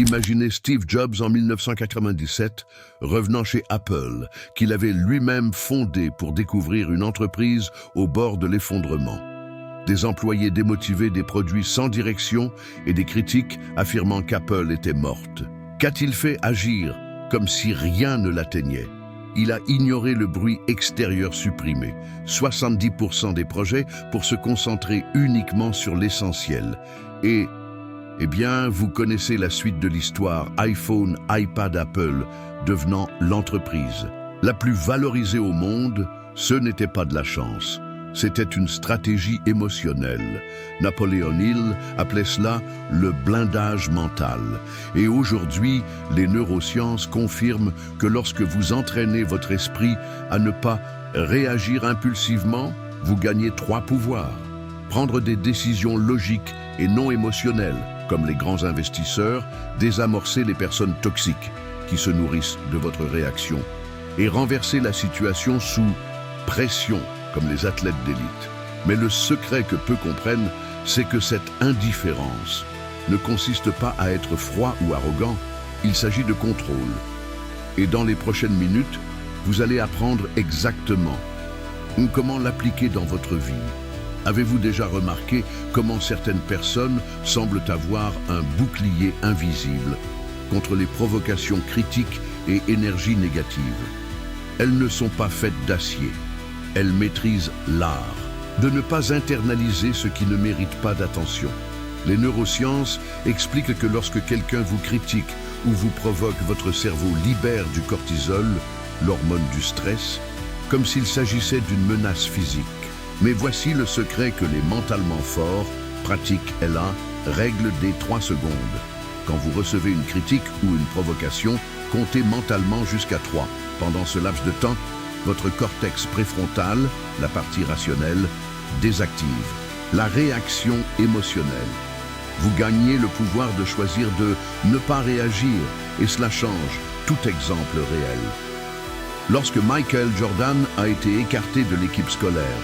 Imaginez Steve Jobs en 1997, revenant chez Apple, qu'il avait lui-même fondé pour découvrir une entreprise au bord de l'effondrement. Des employés démotivés, des produits sans direction et des critiques affirmant qu'Apple était morte. Qu'a-t-il fait? Agir comme si rien ne l'atteignait. Il a ignoré le bruit extérieur supprimé, 70% des projets pour se concentrer uniquement sur l'essentiel. Et, eh bien, vous connaissez la suite de l'histoire, iPhone, iPad, Apple, devenant l'entreprise la plus valorisée au monde. Ce n'était pas de la chance. C'était une stratégie émotionnelle. Napoleon Hill appelait cela le blindage mental. Et aujourd'hui, les neurosciences confirment que lorsque vous entraînez votre esprit à ne pas réagir impulsivement, vous gagnez 3 pouvoirs. Prendre des décisions logiques et non émotionnelles, comme les grands investisseurs, désamorcer les personnes toxiques qui se nourrissent de votre réaction, et renverser la situation sous pression, comme les athlètes d'élite. Mais le secret que peu comprennent, c'est que cette indifférence ne consiste pas à être froid ou arrogant, il s'agit de contrôle. Et dans les prochaines minutes, vous allez apprendre exactement comment l'appliquer dans votre vie. Avez-vous déjà remarqué comment certaines personnes semblent avoir un bouclier invisible contre les provocations critiques et énergies négatives? Elles ne sont pas faites d'acier. Elles maîtrisent l'art de ne pas internaliser ce qui ne mérite pas d'attention. Les neurosciences expliquent que lorsque quelqu'un vous critique ou vous provoque, votre cerveau libère du cortisol, l'hormone du stress, comme s'il s'agissait d'une menace physique. Mais voici le secret que les mentalement forts pratiquent règle des 3 secondes. Quand vous recevez une critique ou une provocation, comptez mentalement jusqu'à 3. Pendant ce laps de temps, votre cortex préfrontal, la partie rationnelle, désactive. La réaction émotionnelle. Vous gagnez le pouvoir de choisir de ne pas réagir et cela change tout exemple réel. Lorsque Michael Jordan a été écarté de l'équipe scolaire,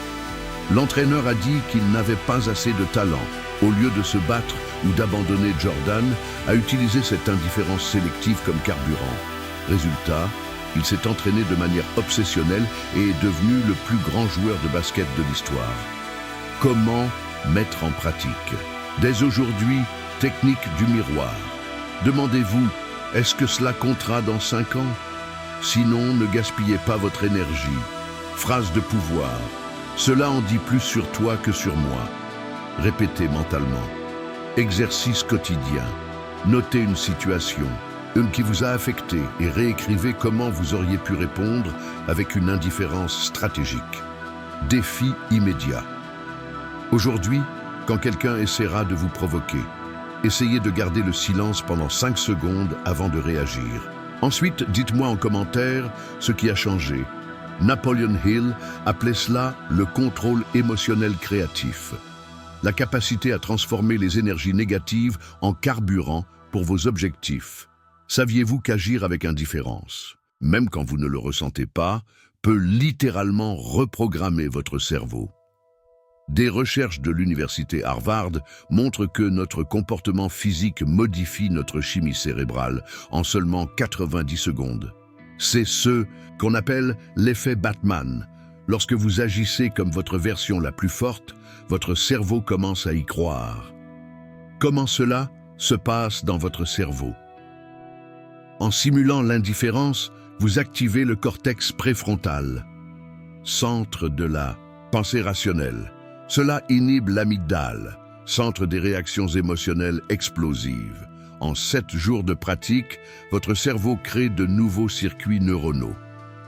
l'entraîneur a dit qu'il n'avait pas assez de talent. Au lieu de se battre ou d'abandonner, Jordan a utilisé cette indifférence sélective comme carburant. Résultat, il s'est entraîné de manière obsessionnelle et est devenu le plus grand joueur de basket de l'histoire. Comment mettre en pratique? Dès aujourd'hui, technique du miroir. Demandez-vous, est-ce que cela comptera dans 5 ans? Sinon, ne gaspillez pas votre énergie. Phrase de pouvoir. Cela en dit plus sur toi que sur moi. Répétez mentalement. Exercice quotidien. Notez une situation, une qui vous a affecté, et réécrivez comment vous auriez pu répondre avec une indifférence stratégique. Défi immédiat. Aujourd'hui, quand quelqu'un essaiera de vous provoquer, essayez de garder le silence pendant 5 secondes avant de réagir. Ensuite, dites-moi en commentaire ce qui a changé. Napoleon Hill appelait cela le contrôle émotionnel créatif. La capacité à transformer les énergies négatives en carburant pour vos objectifs. Saviez-vous qu'agir avec indifférence, même quand vous ne le ressentez pas, peut littéralement reprogrammer votre cerveau? Des recherches de l'université Harvard montrent que notre comportement physique modifie notre chimie cérébrale en seulement 90 secondes. C'est ce qu'on appelle l'effet Batman. Lorsque vous agissez comme votre version la plus forte, votre cerveau commence à y croire. Comment cela se passe dans votre cerveau? En simulant l'indifférence, vous activez le cortex préfrontal, centre de la pensée rationnelle. Cela inhibe l'amygdale, centre des réactions émotionnelles explosives. En 7 jours de pratique, votre cerveau crée de nouveaux circuits neuronaux.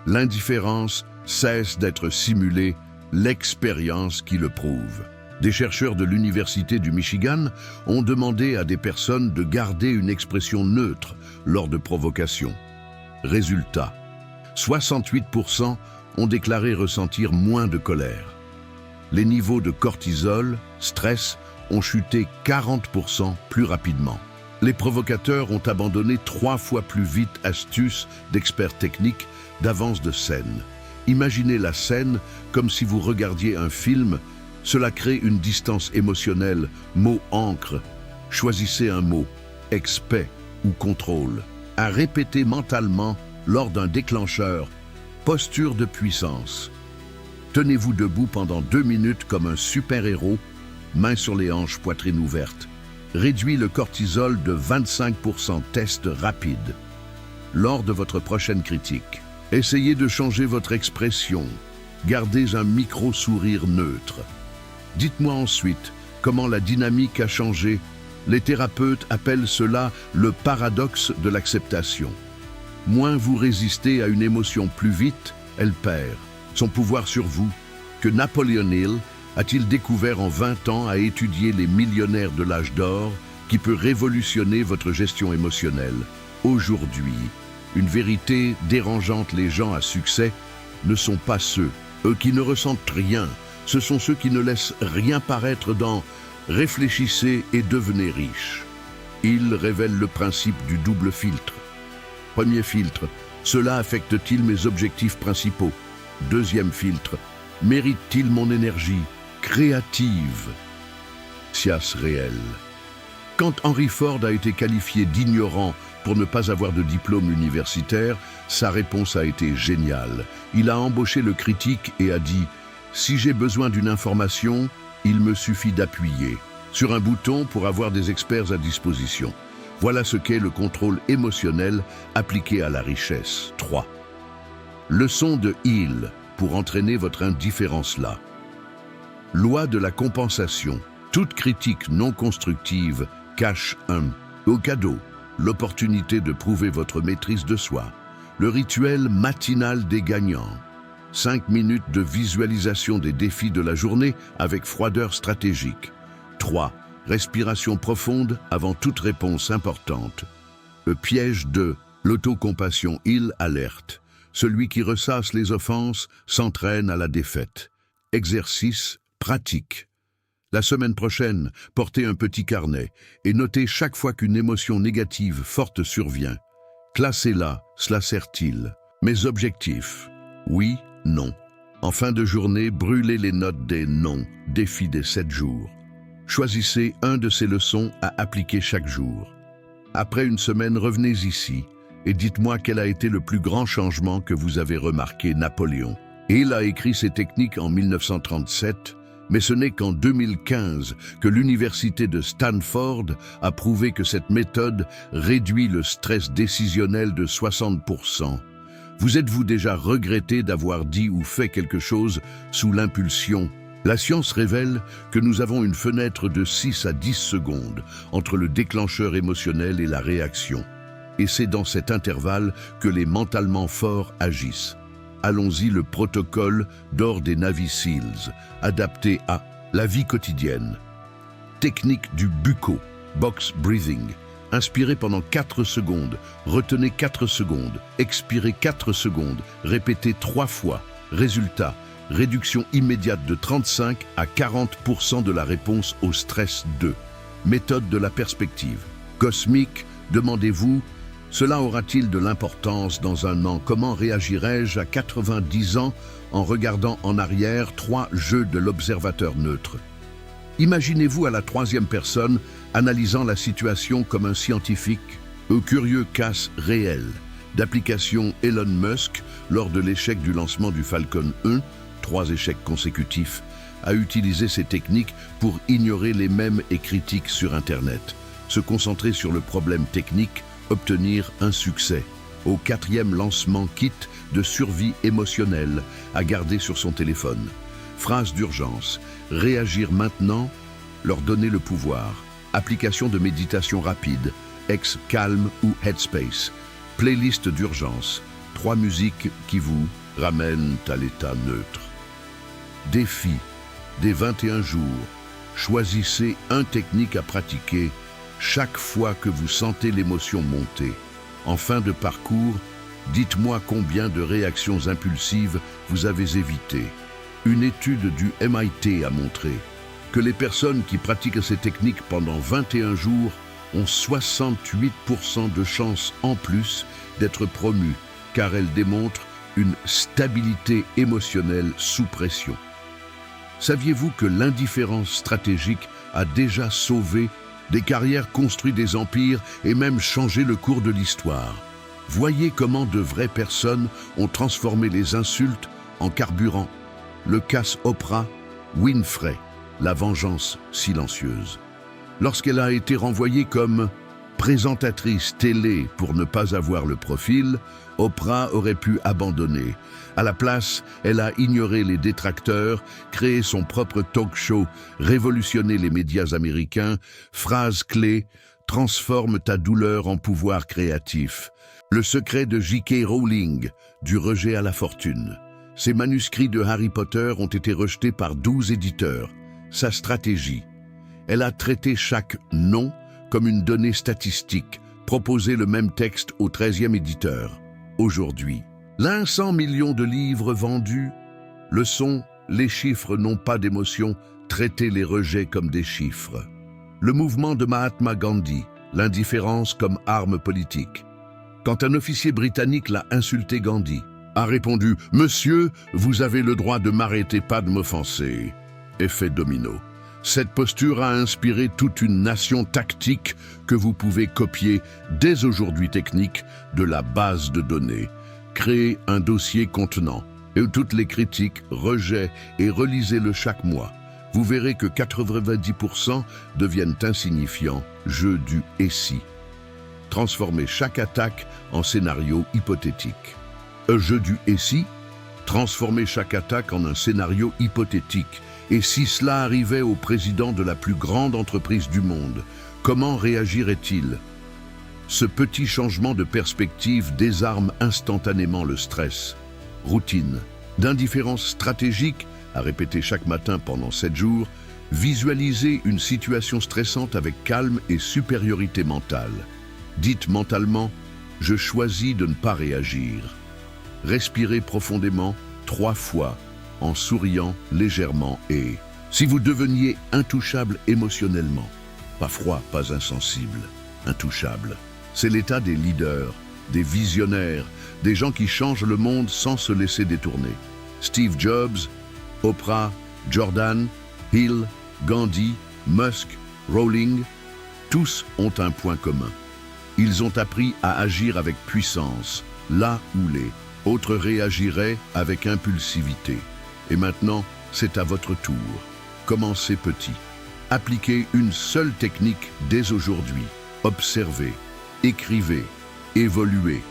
L'indifférence cesse d'être simulée, l'expérience qui le prouve. Des chercheurs de l'Université du Michigan ont demandé à des personnes de garder une expression neutre lors de provocations. Résultat, 68% ont déclaré ressentir moins de colère. Les niveaux de cortisol, stress, ont chuté 40% plus rapidement. Les provocateurs ont abandonné 3 fois plus vite astuces d'experts techniques d'avance de scène. Imaginez la scène comme si vous regardiez un film. Cela crée une distance émotionnelle. Mot encre. Choisissez un mot. Expect. ou contrôle. À répéter mentalement lors d'un déclencheur, posture de puissance. Tenez-vous debout pendant 2 minutes comme un super-héros, mains sur les hanches, poitrine ouverte. Réduit le cortisol de 25%, test rapide. Lors de votre prochaine critique, essayez de changer votre expression. Gardez un micro-sourire neutre. Dites-moi ensuite comment la dynamique a changé. Les thérapeutes appellent cela le paradoxe de l'acceptation. Moins vous résistez à une émotion, plus vite, elle perd son pouvoir sur vous. Que Napoleon Hill a-t-il découvert en 20 ans à étudier les millionnaires de l'âge d'or qui peut révolutionner votre gestion émotionnelle. Aujourd'hui, une vérité dérangeante: les gens à succès ne sont pas eux qui ne ressentent rien, ce sont ceux qui ne laissent rien paraître dans « réfléchissez et devenez riche ». Il révèle le principe du double filtre. Premier filtre, cela affecte-t-il mes objectifs principaux? Deuxième filtre, mérite-t-il mon énergie créative? Science réelle. Quand Henry Ford a été qualifié d'ignorant pour ne pas avoir de diplôme universitaire, sa réponse a été géniale. Il a embauché le critique et a dit « Si j'ai besoin d'une information, il me suffit d'appuyer sur un bouton pour avoir des experts à disposition. » Voilà ce qu'est le contrôle émotionnel appliqué à la richesse. 3. Leçon de Hill pour entraîner votre indifférence là. Loi de la compensation. Toute critique non constructive cache au cadeau l'opportunité de prouver votre maîtrise de soi. Le rituel matinal des gagnants. 5 minutes de visualisation des défis de la journée avec froideur stratégique. 3. Respiration profonde avant toute réponse importante. Le piège de l'autocompassion. Hill alerte. Celui qui ressasse les offenses s'entraîne à la défaite. Exercice pratique. La semaine prochaine, portez un petit carnet et notez chaque fois qu'une émotion négative forte survient. Classez-la, cela sert-il? Mes objectifs. Oui, non. En fin de journée, brûlez les notes des non, défi des 7 jours. Choisissez un de ces leçons à appliquer chaque jour. Après une semaine, revenez ici et dites-moi quel a été le plus grand changement que vous avez remarqué. Napoléon. Il a écrit ces techniques en 1937, mais ce n'est qu'en 2015 que l'université de Stanford a prouvé que cette méthode réduit le stress décisionnel de 60%. Vous êtes-vous déjà regretté d'avoir dit ou fait quelque chose sous l'impulsion? La science révèle que nous avons une fenêtre de 6 à 10 secondes entre le déclencheur émotionnel et la réaction. Et c'est dans cet intervalle que les mentalement forts agissent. Allons-y, le protocole d'or des Navy Seals, adapté à la vie quotidienne. Technique du bucco, box breathing. Inspirez pendant 4 secondes, retenez 4 secondes, expirez 4 secondes, répétez 3 fois. Résultat, réduction immédiate de 35 à 40% de la réponse au stress. 2. Méthode de la perspective. Cosmique, demandez-vous, cela aura-t-il de l'importance dans un an? Comment réagirais-je à 90 ans en regardant en arrière? 3. Jeu de l'observateur neutre. Imaginez-vous à la 3e personne analysant la situation comme un scientifique, au curieux cas réel d'application. Elon Musk, lors de l'échec du lancement du Falcon 1, 3 échecs consécutifs, a utilisé ces techniques pour ignorer les mèmes et critiques sur Internet, se concentrer sur le problème technique, obtenir un succès. Au 4e lancement, kit de survie émotionnelle à garder sur son téléphone. Phrase d'urgence, réagir maintenant, leur donner le pouvoir. Application de méditation rapide, Calm ou Headspace. Playlist d'urgence, 3 musiques qui vous ramènent à l'état neutre. Défi des 21 jours. Choisissez une technique à pratiquer chaque fois que vous sentez l'émotion monter. En fin de parcours, dites-moi combien de réactions impulsives vous avez évitées. Une étude du MIT a montré que les personnes qui pratiquent ces techniques pendant 21 jours ont 68% de chances en plus d'être promues, car elles démontrent une stabilité émotionnelle sous pression. Saviez-vous que l'indifférence stratégique a déjà sauvé des carrières construit des empires et même changé le cours de l'histoire. Voyez comment de vraies personnes ont transformé les insultes en carburant. Le casse Oprah Winfrey, la vengeance silencieuse. Lorsqu'elle a été renvoyée comme présentatrice télé pour ne pas avoir le profil, Oprah aurait pu abandonner. À la place, elle a ignoré les détracteurs, créé son propre talk show, révolutionné les médias américains. Phrase clé: transforme ta douleur en pouvoir créatif. Le secret de J.K. Rowling, du rejet à la fortune. Ses manuscrits de Harry Potter ont été rejetés par 12 éditeurs. Sa stratégie: elle a traité chaque nom comme une donnée statistique, proposé le même texte au 13e éditeur. Aujourd'hui, 100 millions de livres vendus. Leçon: les chiffres n'ont pas d'émotion, traitez les rejets comme des chiffres. Le mouvement de Mahatma Gandhi, l'indifférence comme arme politique. Quand un officier britannique l'a insulté, Gandhi a répondu: « Monsieur, vous avez le droit de m'arrêter, pas de m'offenser. » Effet domino. Cette posture a inspiré toute une nation tactique que vous pouvez copier dès aujourd'hui, technique de la base de données. Créez un dossier contenant et toutes les critiques, rejets et relisez-le chaque mois. Vous verrez que 90% deviennent insignifiants. Jeu du « et si ». Transformez chaque attaque en scénario hypothétique. Jeu du « et si ». Transformez chaque attaque en un scénario hypothétique. Et si cela arrivait au président de la plus grande entreprise du monde, comment réagirait-il? Ce petit changement de perspective désarme instantanément le stress. Routine, d'indifférence stratégique, à répéter chaque matin pendant 7 jours, visualisez une situation stressante avec calme et supériorité mentale. Dites mentalement: « Je choisis de ne pas réagir ». Respirez profondément 3 fois, en souriant légèrement et... Si vous deveniez intouchable émotionnellement, pas froid, pas insensible, intouchable, c'est l'état des leaders, des visionnaires, des gens qui changent le monde sans se laisser détourner. Steve Jobs, Oprah, Jordan, Hill, Gandhi, Musk, Rowling, tous ont un point commun. Ils ont appris à agir avec puissance, là où les autres réagiraient avec impulsivité. Et maintenant, c'est à votre tour. Commencez petit. Appliquez une seule technique dès aujourd'hui. Observez, écrivez, évoluez.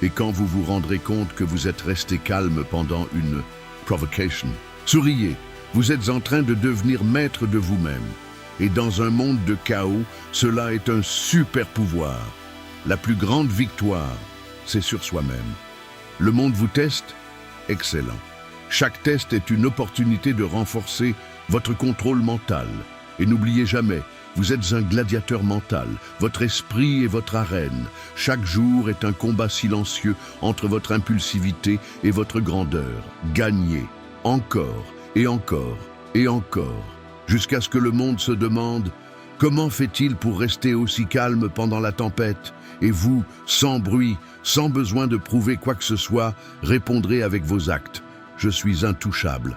Et quand vous vous rendrez compte que vous êtes resté calme pendant une provocation, souriez. Vous êtes en train de devenir maître de vous-même. Et dans un monde de chaos, cela est un super pouvoir. La plus grande victoire, c'est sur soi-même. Le monde vous teste? Excellent. Chaque test est une opportunité de renforcer votre contrôle mental. Et n'oubliez jamais, vous êtes un gladiateur mental. Votre esprit est votre arène. Chaque jour est un combat silencieux entre votre impulsivité et votre grandeur. Gagnez encore et encore et encore, jusqu'à ce que le monde se demande: comment fait-il pour rester aussi calme pendant la tempête? Et vous, sans bruit, sans besoin de prouver quoi que ce soit, répondrez avec vos actes: je suis intouchable.